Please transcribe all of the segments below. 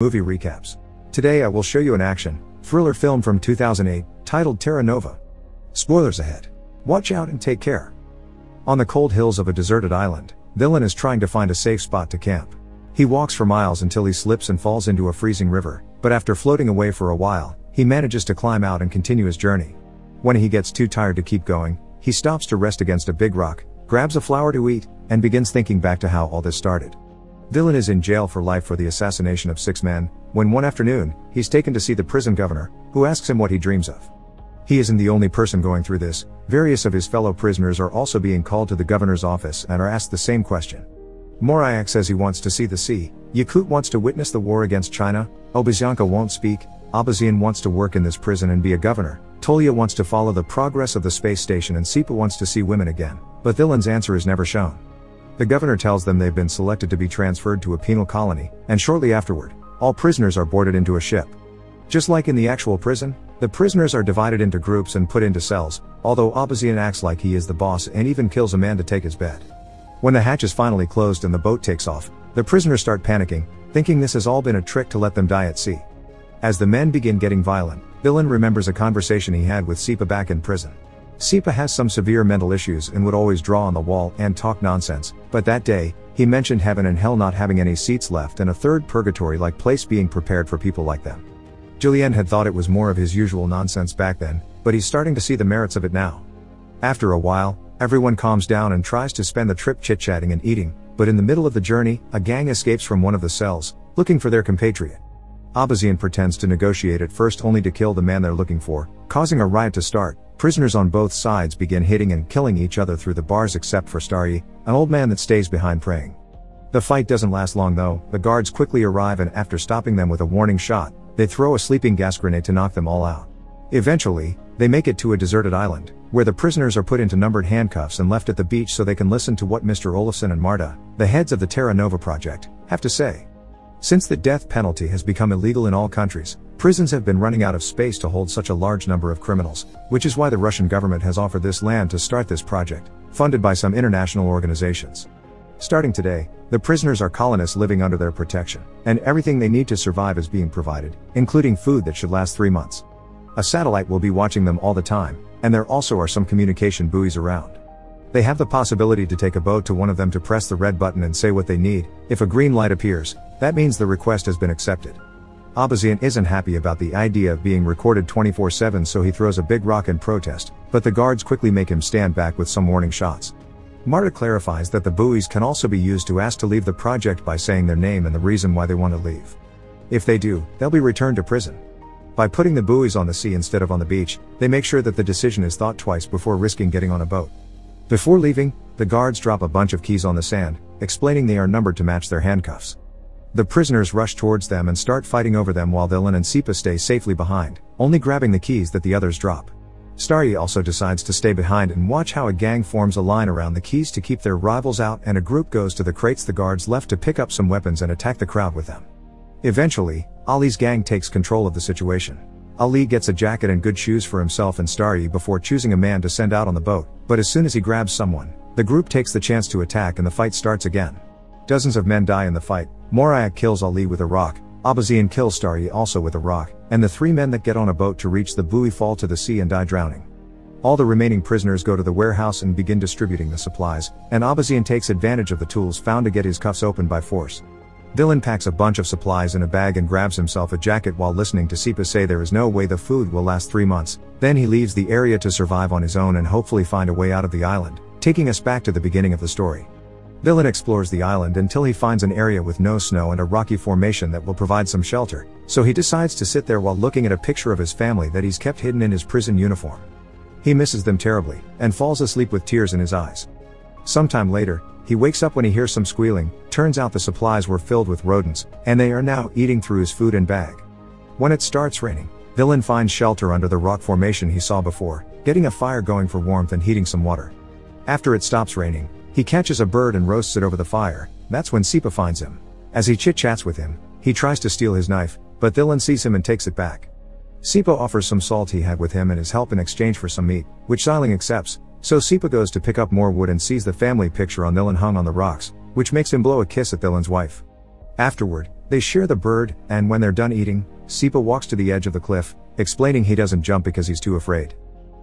Movie recaps. Today I will show you an action, thriller film from 2008, titled Terra Nova. Spoilers ahead. Watch out and take care. On the cold hills of a deserted island, Dylan is trying to find a safe spot to camp. He walks for miles until he slips and falls into a freezing river, but after floating away for a while, he manages to climb out and continue his journey. When he gets too tired to keep going, he stops to rest against a big rock, grabs a flower to eat, and begins thinking back to how all this started. Dylan is in jail for life for the assassination of 6 men, when one afternoon, he's taken to see the prison governor, who asks him what he dreams of. He isn't the only person going through this. Various of his fellow prisoners are also being called to the governor's office and are asked the same question. Morayak says he wants to see the sea, Yakut wants to witness the war against China, Obazyanka won't speak, Abazian wants to work in this prison and be a governor, Tolya wants to follow the progress of the space station, and Sipa wants to see women again, but Dylan's answer is never shown. The governor tells them they've been selected to be transferred to a penal colony, and shortly afterward, all prisoners are boarded into a ship. Just like in the actual prison, the prisoners are divided into groups and put into cells, although Abazian acts like he is the boss and even kills a man to take his bed. When the hatch is finally closed and the boat takes off, the prisoners start panicking, thinking this has all been a trick to let them die at sea. As the men begin getting violent, Dylan remembers a conversation he had with Sipa back in prison. Sipa has some severe mental issues and would always draw on the wall and talk nonsense, but that day, he mentioned heaven and hell not having any seats left and a third purgatory-like place being prepared for people like them. Julien had thought it was more of his usual nonsense back then, but he's starting to see the merits of it now. After a while, everyone calms down and tries to spend the trip chit-chatting and eating, but in the middle of the journey, a gang escapes from one of the cells, looking for their compatriot. Abazian pretends to negotiate at first only to kill the man they're looking for, causing a riot to start. Prisoners on both sides begin hitting and killing each other through the bars except for Starry, an old man that stays behind praying. The fight doesn't last long though. The guards quickly arrive and after stopping them with a warning shot, they throw a sleeping gas grenade to knock them all out. Eventually, they make it to a deserted island, where the prisoners are put into numbered handcuffs and left at the beach so they can listen to what Mr. Olafsson and Marta, the heads of the Terra Nova project, have to say. Since the death penalty has become illegal in all countries, prisons have been running out of space to hold such a large number of criminals, which is why the Russian government has offered this land to start this project, funded by some international organizations. Starting today, the prisoners are colonists living under their protection, and everything they need to survive is being provided, including food that should last 3 months. A satellite will be watching them all the time, and there also are some communication buoys around. They have the possibility to take a boat to one of them to press the red button and say what they need. If a green light appears, that means the request has been accepted. Abazian isn't happy about the idea of being recorded 24/7, so he throws a big rock in protest, but the guards quickly make him stand back with some warning shots. Marta clarifies that the buoys can also be used to ask to leave the project by saying their name and the reason why they want to leave. If they do, they'll be returned to prison. By putting the buoys on the sea instead of on the beach, they make sure that the decision is thought twice before risking getting on a boat. Before leaving, the guards drop a bunch of keys on the sand, explaining they are numbered to match their handcuffs. The prisoners rush towards them and start fighting over them while Dylan and Sipa stay safely behind, only grabbing the keys that the others drop. Starry also decides to stay behind and watch how a gang forms a line around the keys to keep their rivals out, and a group goes to the crates the guards left to pick up some weapons and attack the crowd with them. Eventually, Ali's gang takes control of the situation. Ali gets a jacket and good shoes for himself and Starry before choosing a man to send out on the boat, but as soon as he grabs someone, the group takes the chance to attack and the fight starts again. Dozens of men die in the fight. Morayak kills Ali with a rock, Abazian kills Starry also with a rock, and the 3 men that get on a boat to reach the buoy fall to the sea and die drowning. All the remaining prisoners go to the warehouse and begin distributing the supplies, and Abazian takes advantage of the tools found to get his cuffs opened by force. Dylan packs a bunch of supplies in a bag and grabs himself a jacket while listening to Sipa say there is no way the food will last 3 months. Then he leaves the area to survive on his own and hopefully find a way out of the island, taking us back to the beginning of the story. Dylan explores the island until he finds an area with no snow and a rocky formation that will provide some shelter, so he decides to sit there while looking at a picture of his family that he's kept hidden in his prison uniform. He misses them terribly, and falls asleep with tears in his eyes. Sometime later, he wakes up when he hears some squealing. Turns out the supplies were filled with rodents, and they are now eating through his food and bag. When it starts raining, Dylan finds shelter under the rock formation he saw before, getting a fire going for warmth and heating some water. After it stops raining, he catches a bird and roasts it over the fire. That's when Sipa finds him. As he chit-chats with him, he tries to steal his knife, but Dylan sees him and takes it back. Sipa offers some salt he had with him and his help in exchange for some meat, which Siling accepts, so Sipa goes to pick up more wood and sees the family picture on Dylan hung on the rocks, which makes him blow a kiss at Dylan's wife. Afterward, They share the bird, and when they're done eating, Sipa walks to the edge of the cliff, explaining he doesn't jump because he's too afraid.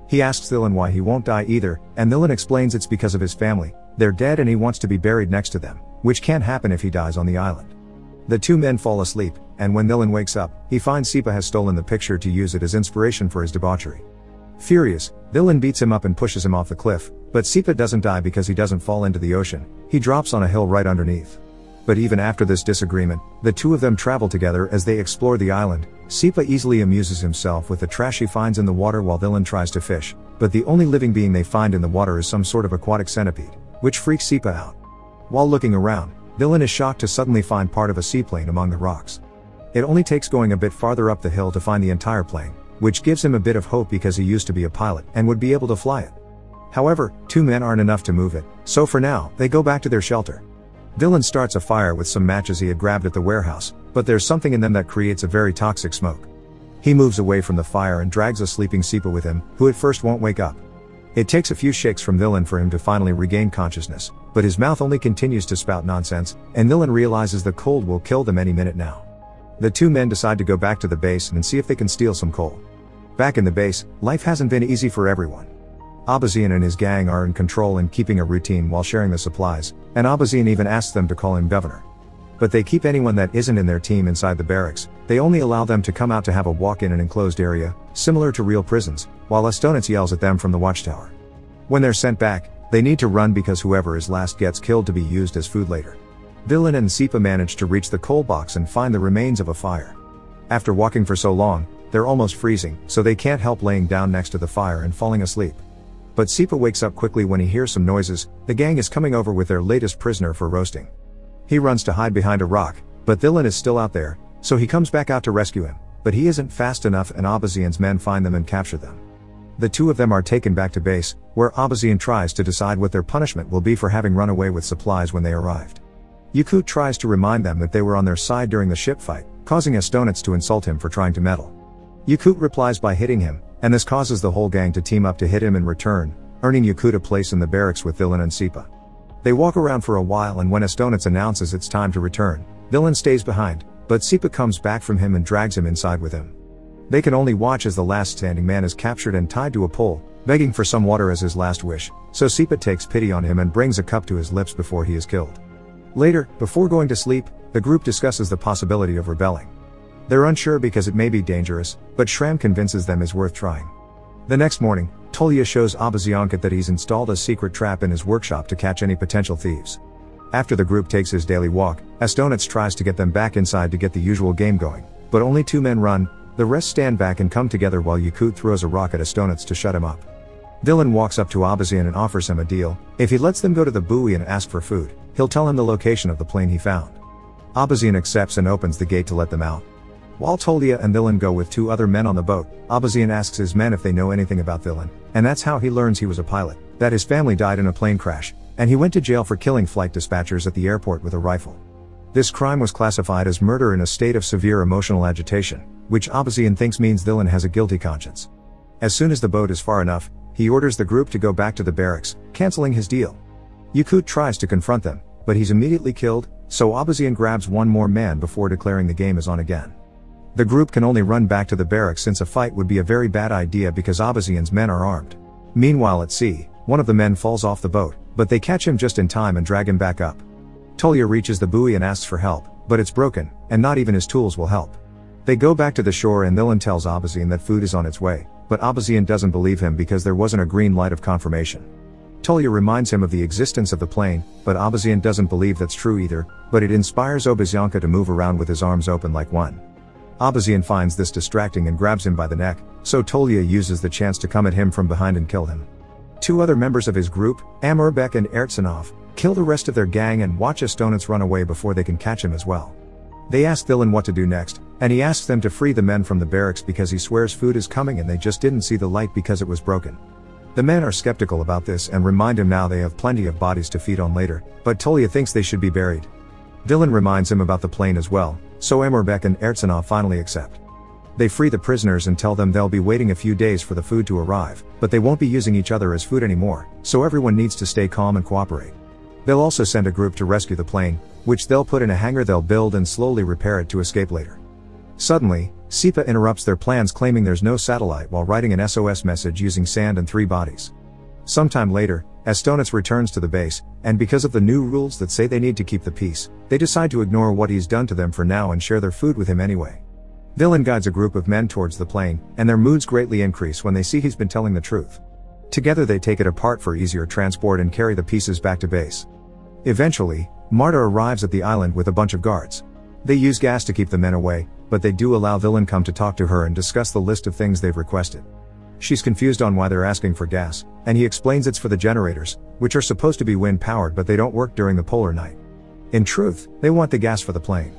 He asks Dylan why he won't die either, and Dylan explains it's because of his family. They're dead and he wants to be buried next to them, which can't happen if he dies on the island. The two men fall asleep, and when Dylan wakes up, he finds Sipa has stolen the picture to use it as inspiration for his debauchery. Furious, Dylan beats him up and pushes him off the cliff, but Sipa doesn't die because he doesn't fall into the ocean. He drops on a hill right underneath. But even after this disagreement, the two of them travel together as they explore the island. Sipa easily amuses himself with the trash he finds in the water while Dylan tries to fish, but the only living being they find in the water is some sort of aquatic centipede, which freaks Sipa out. While looking around, Dylan is shocked to suddenly find part of a seaplane among the rocks. It only takes going a bit farther up the hill to find the entire plane, which gives him a bit of hope because he used to be a pilot and would be able to fly it. However, two men aren't enough to move it, so for now, they go back to their shelter. Dylan starts a fire with some matches he had grabbed at the warehouse, but there's something in them that creates a very toxic smoke. He moves away from the fire and drags a sleeping Sipa with him, who at first won't wake up. It takes a few shakes from Dylan for him to finally regain consciousness, but his mouth only continues to spout nonsense, and Dylan realizes the cold will kill them any minute now. The two men decide to go back to the base and see if they can steal some coal. Back in the base, life hasn't been easy for everyone. Abazian and his gang are in control and keeping a routine while sharing the supplies, and Abazian even asks them to call him governor. But they keep anyone that isn't in their team inside the barracks. They only allow them to come out to have a walk in an enclosed area, similar to real prisons, while Estonitz yells at them from the watchtower. When they're sent back, they need to run because whoever is last gets killed to be used as food later. Dylan and Sipa manage to reach the coal box and find the remains of a fire. After walking for so long, they're almost freezing, so they can't help laying down next to the fire and falling asleep. But Sipa wakes up quickly when he hears some noises. The gang is coming over with their latest prisoner for roasting. He runs to hide behind a rock, but Dylan is still out there, so he comes back out to rescue him, but he isn't fast enough and Abazian's men find them and capture them. The two of them are taken back to base, where Abazian tries to decide what their punishment will be for having run away with supplies when they arrived. Yakut tries to remind them that they were on their side during the ship fight, causing Estonitz to insult him for trying to meddle. Yakut replies by hitting him, and this causes the whole gang to team up to hit him in return, earning Yakut a place in the barracks with Dylan and Sipa. They walk around for a while, and when Estonitz announces it's time to return, Dylan stays behind, but Sipa comes back from him and drags him inside with him. They can only watch as the last standing man is captured and tied to a pole, begging for some water as his last wish, so Sipa takes pity on him and brings a cup to his lips before he is killed. Later, before going to sleep, the group discusses the possibility of rebelling. They're unsure because it may be dangerous, but Shram convinces them it's worth trying. The next morning, Tolya shows Abaziankat that he's installed a secret trap in his workshop to catch any potential thieves. After the group takes his daily walk, Estonitz tries to get them back inside to get the usual game going, but only two men run. The rest stand back and come together while Yakut throws a rock at Estonitz to shut him up. Dylan walks up to Abazian and offers him a deal. If he lets them go to the buoy and ask for food, he'll tell him the location of the plane he found. Abazian accepts and opens the gate to let them out. While Tolya and Dylan go with two other men on the boat, Abazian asks his men if they know anything about Dylan, and that's how he learns he was a pilot, that his family died in a plane crash, and he went to jail for killing flight dispatchers at the airport with a rifle. This crime was classified as murder in a state of severe emotional agitation, which Abazian thinks means Dylan has a guilty conscience. As soon as the boat is far enough, he orders the group to go back to the barracks, canceling his deal. Yakut tries to confront them, but he's immediately killed, so Abazian grabs one more man before declaring the game is on again. The group can only run back to the barracks since a fight would be a very bad idea because Abazian's men are armed. Meanwhile at sea, one of the men falls off the boat, but they catch him just in time and drag him back up. Tolya reaches the buoy and asks for help, but it's broken, and not even his tools will help. They go back to the shore and Dylan tells Abazian that food is on its way, but Abazian doesn't believe him because there wasn't a green light of confirmation. Tolya reminds him of the existence of the plane, but Abazian doesn't believe that's true either, but it inspires Obazianka to move around with his arms open like one. Abazian finds this distracting and grabs him by the neck, so Tolya uses the chance to come at him from behind and kill him. Two other members of his group, Amurbek and Ertsanov, kill the rest of their gang and watch Estonitz run away before they can catch him as well. They ask Dylan what to do next, and he asks them to free the men from the barracks because he swears food is coming and they just didn't see the light because it was broken. The men are skeptical about this and remind him now they have plenty of bodies to feed on later, but Tolya thinks they should be buried. Dylan reminds him about the plane as well, so Amurbek and Ertsanov finally accept. They free the prisoners and tell them they'll be waiting a few days for the food to arrive, but they won't be using each other as food anymore, so everyone needs to stay calm and cooperate. They'll also send a group to rescue the plane, which they'll put in a hangar they'll build and slowly repair it to escape later. Suddenly, Sipa interrupts their plans, claiming there's no satellite, while writing an SOS message using sand and 3 bodies. Sometime later, Estonitz returns to the base, and because of the new rules that say they need to keep the peace, they decide to ignore what he's done to them for now and share their food with him anyway. Villain guides a group of men towards the plane, and their moods greatly increase when they see he's been telling the truth. Together they take it apart for easier transport and carry the pieces back to base. Eventually, Marta arrives at the island with a bunch of guards. They use gas to keep the men away, but they do allow Villain come to talk to her and discuss the list of things they've requested. She's confused on why they're asking for gas, and he explains it's for the generators, which are supposed to be wind-powered but they don't work during the polar night. In truth, they want the gas for the plane.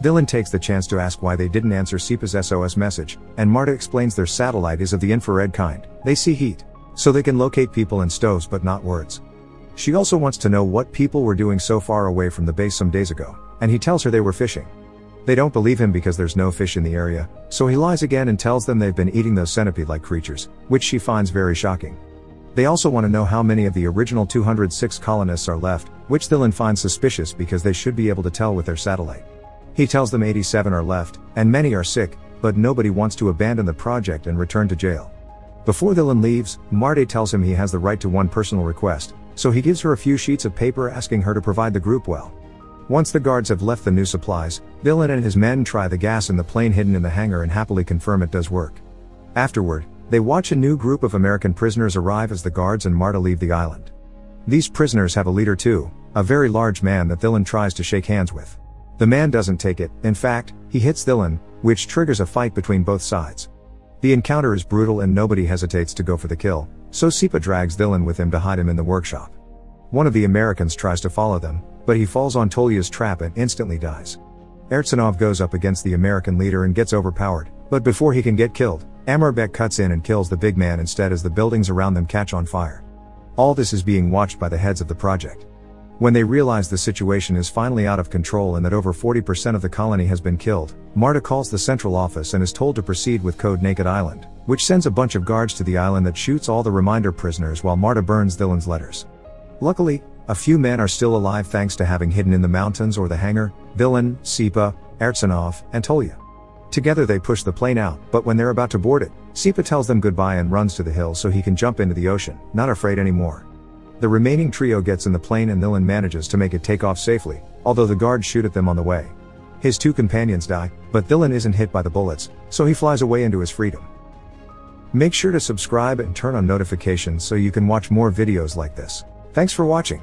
Villain takes the chance to ask why they didn't answer Sipa's SOS message, and Marta explains their satellite is of the infrared kind. They see heat, so they can locate people in stoves but not words. She also wants to know what people were doing so far away from the base some days ago, and he tells her they were fishing. They don't believe him because there's no fish in the area, so he lies again and tells them they've been eating those centipede-like creatures, which she finds very shocking. They also want to know how many of the original 206 colonists are left, which Villain finds suspicious because they should be able to tell with their satellite. He tells them 87 are left, and many are sick, but nobody wants to abandon the project and return to jail. Before Villain leaves, Marta tells him he has the right to one personal request, so he gives her a few sheets of paper asking her to provide the group well. Once the guards have left the new supplies, Villain and his men try the gas in the plane hidden in the hangar and happily confirm it does work. Afterward, they watch a new group of American prisoners arrive as the guards and Marta leave the island. These prisoners have a leader too, a very large man that Villain tries to shake hands with. The man doesn't take it, in fact, he hits Villain, which triggers a fight between both sides. The encounter is brutal and nobody hesitates to go for the kill, so Sipa drags Villain with him to hide him in the workshop. One of the Americans tries to follow them, but he falls on Tolya's trap and instantly dies. Ertsanov goes up against the American leader and gets overpowered, but before he can get killed, Amorbek cuts in and kills the big man instead as the buildings around them catch on fire. All this is being watched by the heads of the project. When they realize the situation is finally out of control and that over 40% of the colony has been killed, Marta calls the central office and is told to proceed with Code Naked Island, which sends a bunch of guards to the island that shoots all the reminder prisoners while Marta burns Villain's letters. Luckily, a few men are still alive thanks to having hidden in the mountains or the hangar: Villain, Sipa, Ertsanov, and Tolya. Together they push the plane out, but when they're about to board it, Sipa tells them goodbye and runs to the hill so he can jump into the ocean, not afraid anymore. The remaining trio gets in the plane and Villain manages to make it take off safely, although the guards shoot at them on the way. His 2 companions die, but Villain isn't hit by the bullets, so he flies away into his freedom. Make sure to subscribe and turn on notifications so you can watch more videos like this. Thanks for watching.